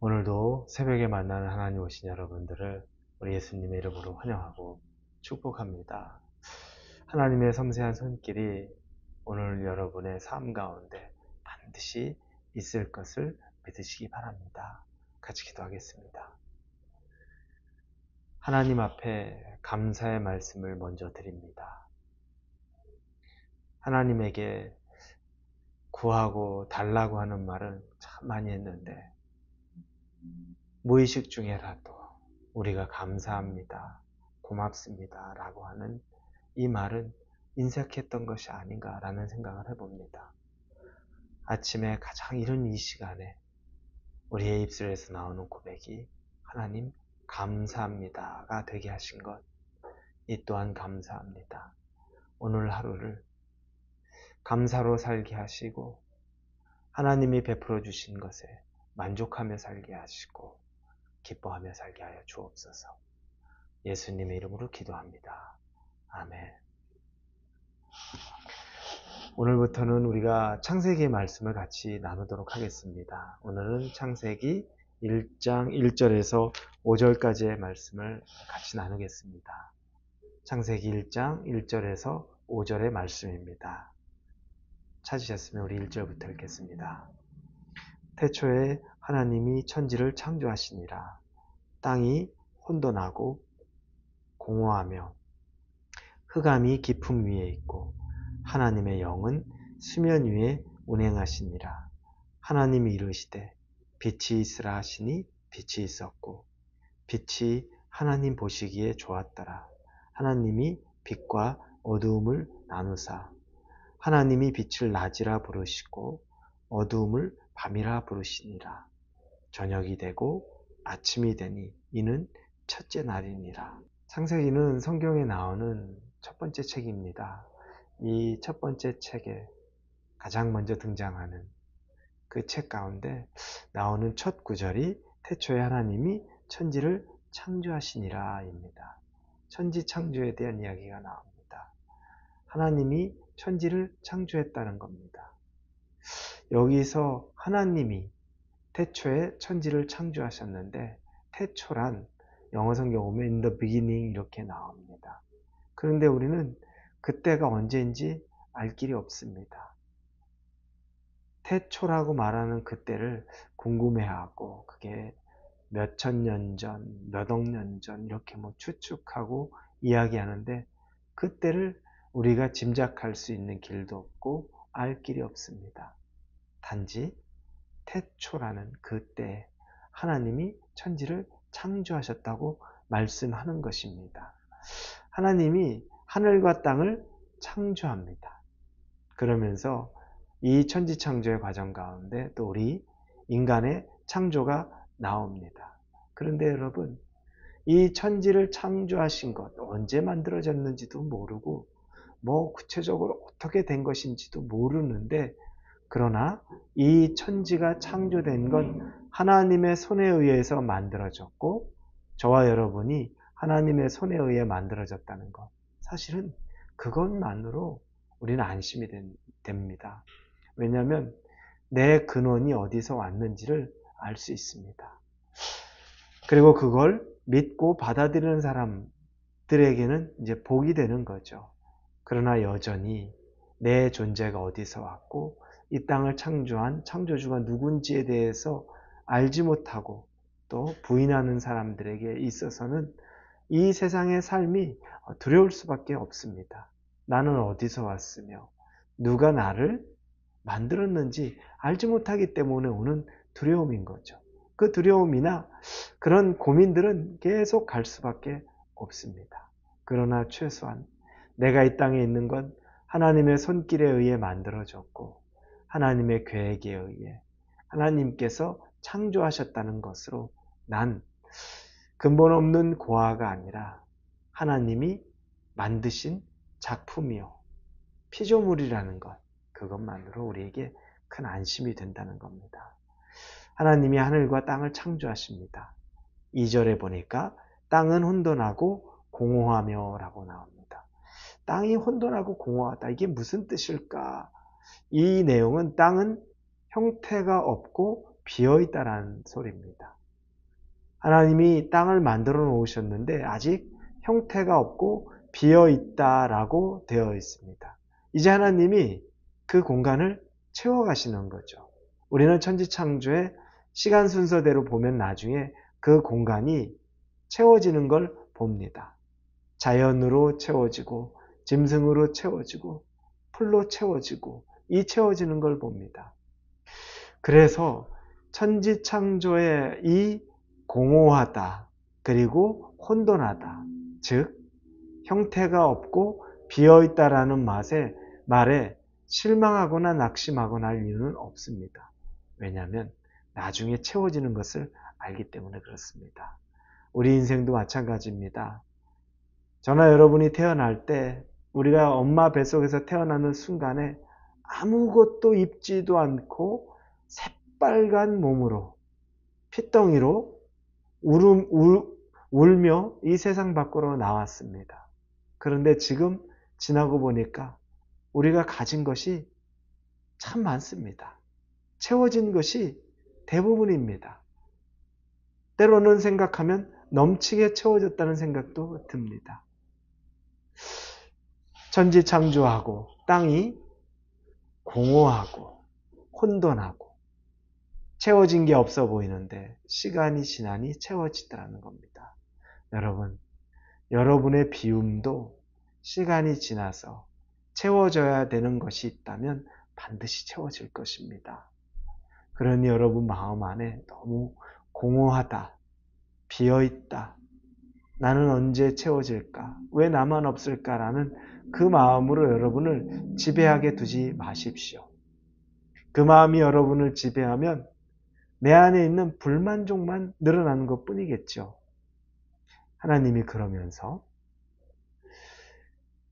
오늘도 새벽에 만나는 하나님 오신 여러분들을 우리 예수님의 이름으로 환영하고 축복합니다. 하나님의 섬세한 손길이 오늘 여러분의 삶 가운데 반드시 있을 것을 믿으시기 바랍니다. 같이 기도하겠습니다. 하나님 앞에 감사의 말씀을 먼저 드립니다. 하나님에게 구하고 달라고 하는 말은 참 많이 했는데 무의식 중에라도 우리가 감사합니다, 고맙습니다 라고 하는 이 말은 인색했던 것이 아닌가라는 생각을 해봅니다. 아침에 가장 이른 이 시간에 우리의 입술에서 나오는 고백이 하나님 감사합니다가 되게 하신 것, 이 또한 감사합니다. 오늘 하루를 감사로 살게 하시고 하나님이 베풀어 주신 것에 만족하며 살게 하시고 기뻐하며 살게 하여 주옵소서. 예수님의 이름으로 기도합니다. 아멘. 오늘부터는 우리가 창세기의 말씀을 같이 나누도록 하겠습니다. 오늘은 창세기 1장 1절에서 5절까지의 말씀을 같이 나누겠습니다. 창세기 1장 1절에서 5절의 말씀입니다. 찾으셨으면 우리 1절부터 읽겠습니다. 태초에 하나님이 천지를 창조하시니라. 땅이 혼돈하고 공허하며 흑암이 깊음 위에 있고 하나님의 영은 수면 위에 운행하시니라. 하나님이 이르시되 빛이 있으라 하시니 빛이 있었고 빛이 하나님 보시기에 좋았더라. 하나님이 빛과 어두움을 나누사 하나님이 빛을 낮이라 부르시고 어두움을 밤이라 부르시니라. 저녁이 되고 아침이 되니 이는 첫째 날이니라. 창세기는 성경에 나오는 첫 번째 책입니다. 이 첫 번째 책에 가장 먼저 등장하는 그 책 가운데 나오는 첫 구절이 태초에 하나님이 천지를 창조하시니라 입니다. 천지 창조에 대한 이야기가 나옵니다. 하나님이 천지를 창조했다는 겁니다. 여기서 하나님이 태초에 천지를 창조하셨는데 태초란 영어 성경 보면 in the beginning 이렇게 나옵니다. 그런데 우리는 그때가 언제인지 알 길이 없습니다. 태초라고 말하는 그때를 궁금해하고 그게 몇천 년 전, 몇 억 년 전 이렇게 추측하고 이야기하는데 그때를 우리가 짐작할 수 있는 길도 없고 알 길이 없습니다. 단지 태초라는 그때 하나님이 천지를 창조하셨다고 말씀하는 것입니다. 하나님이 하늘과 땅을 창조합니다. 그러면서 이 천지 창조의 과정 가운데 또 우리 인간의 창조가 나옵니다. 그런데 여러분, 이 천지를 창조하신 것, 언제 만들어졌는지도 모르고 구체적으로 어떻게 된 것인지도 모르는데 그러나 이 천지가 창조된 건 하나님의 손에 의해서 만들어졌고 저와 여러분이 하나님의 손에 의해 만들어졌다는 것, 사실은 그것만으로 우리는 안심이 됩니다. 왜냐하면 내 근원이 어디서 왔는지를 알 수 있습니다. 그리고 그걸 믿고 받아들이는 사람들에게는 이제 복이 되는 거죠. 그러나 여전히 내 존재가 어디서 왔고 이 땅을 창조한 창조주가 누군지에 대해서 알지 못하고 또 부인하는 사람들에게 있어서는 이 세상의 삶이 두려울 수밖에 없습니다. 나는 어디서 왔으며 누가 나를 만들었는지 알지 못하기 때문에 오는 두려움인 거죠. 그 두려움이나 그런 고민들은 계속 갈 수밖에 없습니다. 그러나 최소한 내가 이 땅에 있는 건 하나님의 손길에 의해 만들어졌고 하나님의 계획에 의해 하나님께서 창조하셨다는 것으로 난 근본 없는 고아가 아니라 하나님이 만드신 작품이요 피조물이라는 것, 그것만으로 우리에게 큰 안심이 된다는 겁니다. 하나님이 하늘과 땅을 창조하십니다. 2절에 보니까 땅은 혼돈하고 공허하며 라고 나옵니다. 땅이 혼돈하고 공허하다. 이게 무슨 뜻일까? 이 내용은 땅은 형태가 없고 비어있다라는 소리입니다. 하나님이 땅을 만들어 놓으셨는데 아직 형태가 없고 비어있다라고 되어 있습니다. 이제 하나님이 그 공간을 채워가시는 거죠. 우리는 천지창조의 시간 순서대로 보면 나중에 그 공간이 채워지는 걸 봅니다. 자연으로 채워지고 짐승으로 채워지고 풀로 채워지고 이 채워지는 걸 봅니다. 그래서 천지창조의 이 공허하다 그리고 혼돈하다 즉 형태가 없고 비어있다라는 말에 실망하거나 낙심하거나 할 이유는 없습니다. 왜냐하면 나중에 채워지는 것을 알기 때문에 그렇습니다. 우리 인생도 마찬가지입니다. 저나 여러분이 태어날 때 우리가 엄마 뱃속에서 태어나는 순간에 아무것도 입지도 않고 새빨간 몸으로 핏덩이로 울며 이 세상 밖으로 나왔습니다. 그런데 지금 지나고 보니까 우리가 가진 것이 참 많습니다. 채워진 것이 대부분입니다. 때로는 생각하면 넘치게 채워졌다는 생각도 듭니다. 천지창조하고 땅이 공허하고 혼돈하고 채워진 게 없어 보이는데 시간이 지나니 채워지더라는 겁니다. 여러분, 여러분의 비움도 시간이 지나서 채워져야 되는 것이 있다면 반드시 채워질 것입니다. 그러니 여러분 마음 안에 너무 공허하다, 비어있다, 나는 언제 채워질까? 왜 나만 없을까라는 그 마음으로 여러분을 지배하게 두지 마십시오. 그 마음이 여러분을 지배하면 내 안에 있는 불만족만 늘어나는 것 뿐이겠죠. 하나님이 그러면서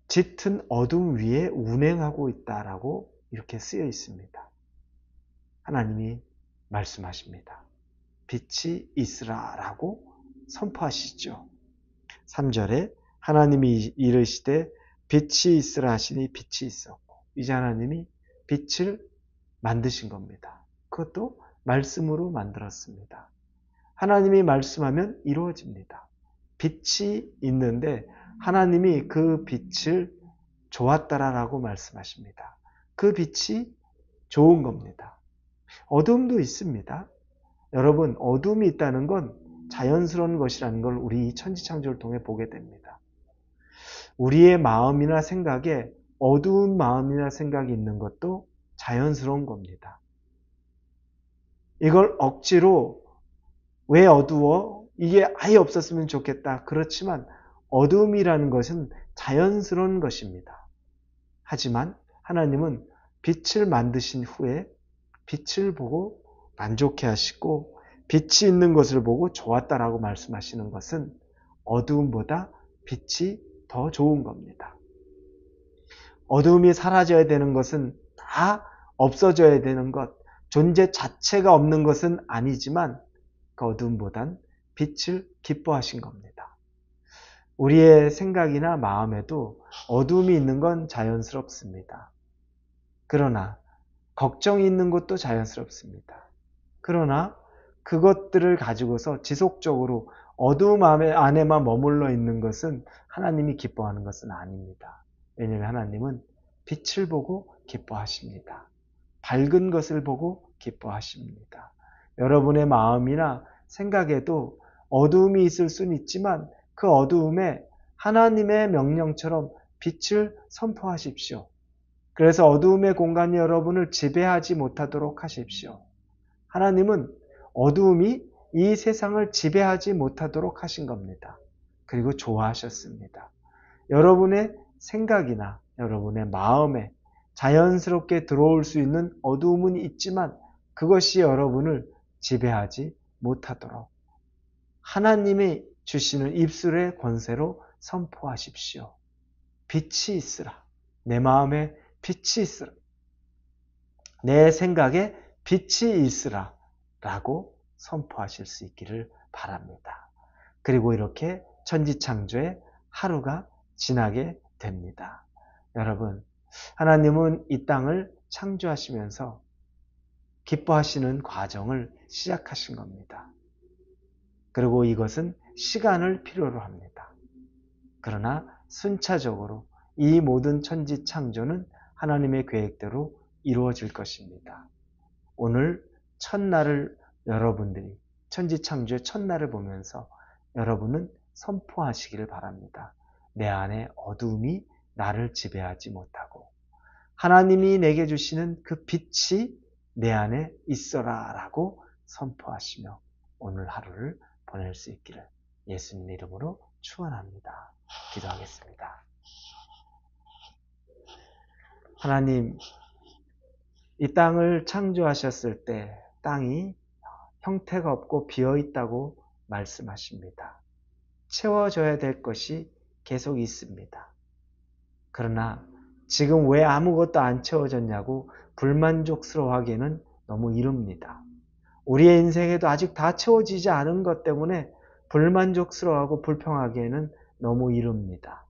짙은 어둠 위에 운행하고 있다라고 이렇게 쓰여 있습니다. 하나님이 말씀하십니다. 빛이 있으라라고 선포하시죠. 3절에 하나님이 이르시되 빛이 있으라 하시니 빛이 있었고 이제 하나님이 빛을 만드신 겁니다. 그것도 말씀으로 만들었습니다. 하나님이 말씀하면 이루어집니다. 빛이 있는데 하나님이 그 빛을 좋았다라고 말씀하십니다. 그 빛이 좋은 겁니다. 어둠도 있습니다. 여러분, 어둠이 있다는 건 자연스러운 것이라는 걸 우리 천지창조를 통해 보게 됩니다. 우리의 마음이나 생각에 어두운 마음이나 생각이 있는 것도 자연스러운 겁니다. 이걸 억지로 왜 어두워? 이게 아예 없었으면 좋겠다. 그렇지만 어둠이라는 것은 자연스러운 것입니다. 하지만 하나님은 빛을 만드신 후에 빛을 보고 만족해 하시고 빛이 있는 것을 보고 좋았다라고 말씀하시는 것은 어두움보다 빛이 더 좋은 겁니다. 어두움이 사라져야 되는 것은 다 없어져야 되는 것, 존재 자체가 없는 것은 아니지만 그 어두움보단 빛을 기뻐하신 겁니다. 우리의 생각이나 마음에도 어두움이 있는 건 자연스럽습니다. 그러나 걱정이 있는 것도 자연스럽습니다. 그러나 그것들을 가지고서 지속적으로 어두움 안에만 머물러 있는 것은 하나님이 기뻐하는 것은 아닙니다. 왜냐하면 하나님은 빛을 보고 기뻐하십니다. 밝은 것을 보고 기뻐하십니다. 여러분의 마음이나 생각에도 어두움이 있을 수는 있지만 그 어두움에 하나님의 명령처럼 빛을 선포하십시오. 그래서 어두움의 공간이 여러분을 지배하지 못하도록 하십시오. 하나님은 어두움이 이 세상을 지배하지 못하도록 하신 겁니다. 그리고 좋아하셨습니다. 여러분의 생각이나 여러분의 마음에 자연스럽게 들어올 수 있는 어두움은 있지만 그것이 여러분을 지배하지 못하도록 하나님이 주시는 입술의 권세로 선포하십시오. 빛이 있으라. 내 마음에 빛이 있으라. 내 생각에 빛이 있으라. 라고 선포하실 수 있기를 바랍니다. 그리고 이렇게 천지창조의 하루가 지나게 됩니다. 여러분, 하나님은 이 땅을 창조하시면서 기뻐하시는 과정을 시작하신 겁니다. 그리고 이것은 시간을 필요로 합니다. 그러나 순차적으로 이 모든 천지 창조는 하나님의 계획대로 이루어질 것입니다. 오늘 첫날을 여러분들이 천지 창조의 첫날을 보면서 여러분은 선포하시기를 바랍니다. 내 안에 어두움이 나를 지배하지 못하고 하나님이 내게 주시는 그 빛이 내 안에 있어라 라고 선포하시며 오늘 하루를 보낼 수 있기를 예수님 이름으로 축원합니다. 기도하겠습니다. 하나님, 이 땅을 창조하셨을 때 땅이 형태가 없고 비어있다고 말씀하십니다. 채워져야 될 것이 계속 있습니다. 그러나 지금 왜 아무것도 안 채워졌냐고 불만족스러워하기에는 너무 이릅니다. 우리의 인생에도 아직 다 채워지지 않은 것 때문에 불만족스러워하고 불평하기에는 너무 이릅니다.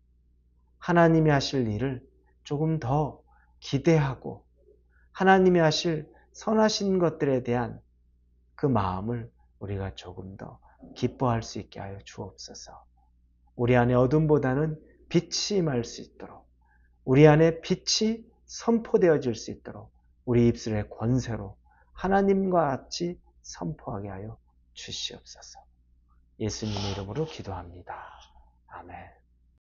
하나님이 하실 일을 조금 더 기대하고 하나님이 하실 선하신 것들에 대한 그 마음을 우리가 조금 더 기뻐할 수 있게 하여 주옵소서. 우리 안에 어둠보다는 빛이 임할 수 있도록 우리 안에 빛이 선포되어질 수 있도록 우리 입술의 권세로 하나님과 같이 선포하게 하여 주시옵소서. 예수님의 이름으로 기도합니다. 아멘.